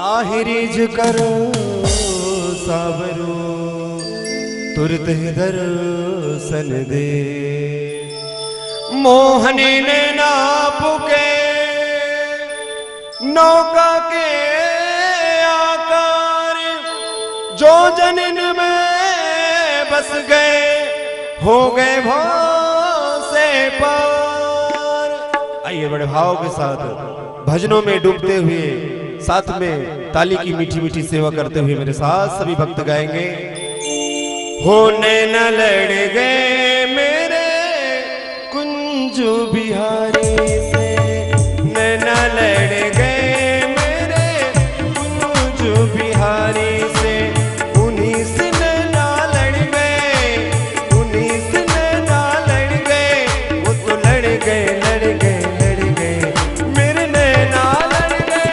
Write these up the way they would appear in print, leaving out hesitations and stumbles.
ताहिरीज करो सावरो तुरत दर्शन दे। मोहनी ने नापुके नौका के आकार, जो जनन में बस गए हो गए भाव से पार। आइए बड़े भाव के साथ भजनों में डूबते हुए, साथ में ताली की मीठी मीठी सेवा करते हुए मेरे साथ सभी भक्त गाएंगे। होने न लड़ गए मेरे कुंजू बिहारी से, न लड़ गए मेरे कुंजू बिहारी से। उन्हीं से ना लड़ गए, उन्हीं से ना लड़ गए, वो तो लड़ गए लड़ गए लड़ गए मेरे नैना लड़ गए।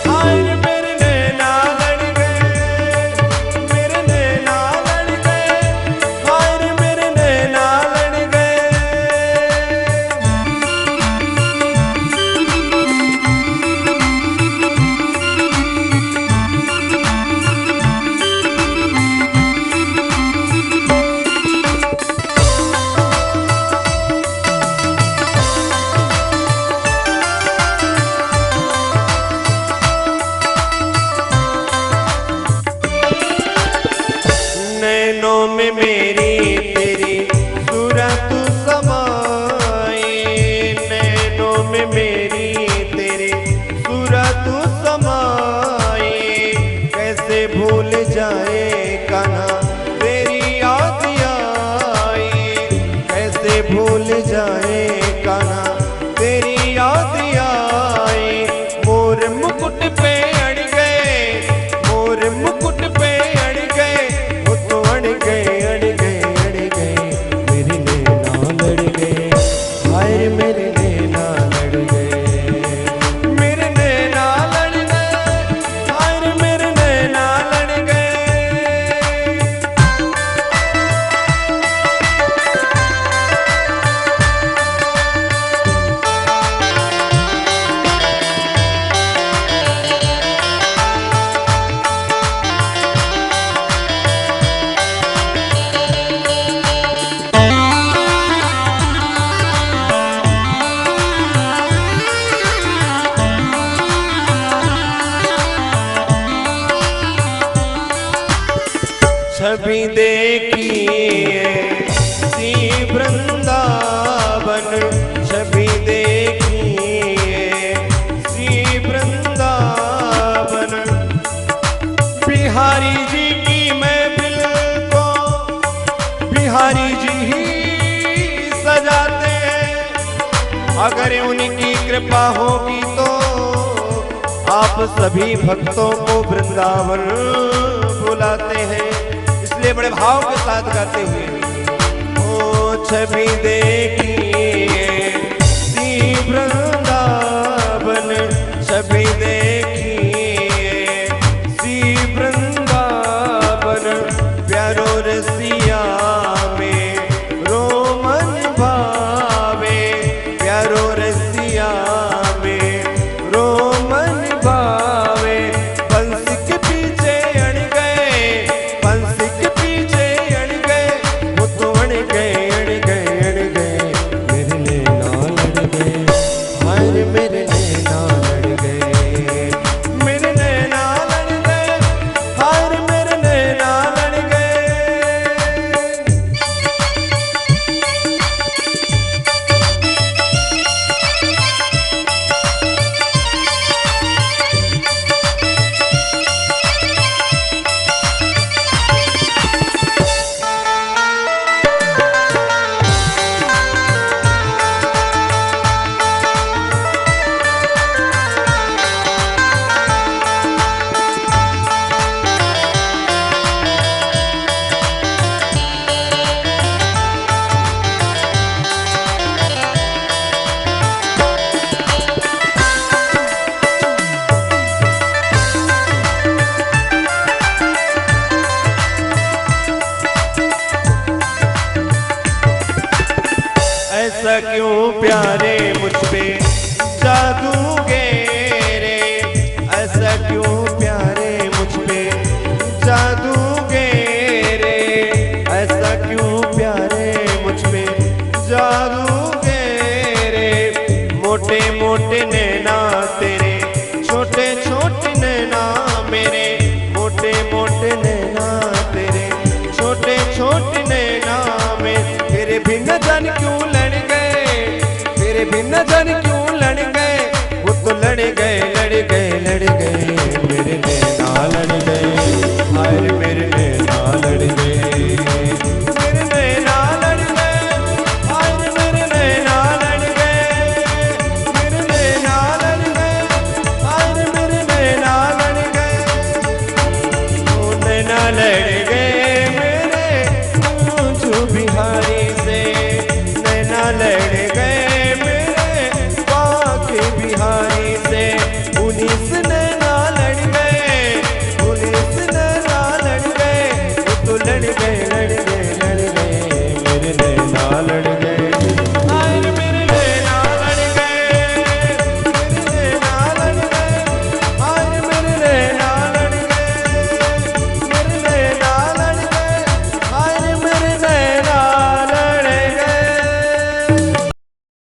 हाय मेरे नैना लड़ गए, मेरे नैना लड़ गए, हाय मेरे नैना लड़ गए। नैनों में मेरी तेरी सूरत समाई, नैनों में मेरी तेरी सूरत समाई। कैसे भूल जाए कान्हा तेरी याद आई, कैसे भूल जाए कान्हा तेरी याद आई। मोर मुकुट पे अड़ गए, मोर मुकुट पे अड़ गए, अड़ गए अड़ गए अड़ गए मेरे नैना लड़ गए। हाय मेरे नैना लड़ गए, मेरे नैना लड़ गए, हाय मेरे नैना लड़ गए। छवि देखी सी वृंदावन, छवि देखी सी वृंदावन। बिहारी जी की महफिल को बिहारी जी ही सजाते हैं। अगर उनकी कृपा होगी तो आप सभी भक्तों को वृंदावन बुलाते हैं। इसलिए बड़े भाव के साथ गाते हुए, ओ छवि देखी सी वृंदावन, छवि देखी सी वृंदावन। प्यारो रसिया में रोमन भावे, प्यारो रसिया में रोमन भावे। बंस के पीछे अड़ गए, बंस के पीछे अड़ गए, वो तो अड़ गए अड़ गए अड़ गए मेरे नैना लड़ गए। हाय मेरे नैना लड़ गए, मेरे नैना लड़ गए, हाय मेरे नैना लड़ गए। ऐसा क्यों प्यारे मुझ पे जादू गे रे, ऐसा क्यों तेरे बिन नजर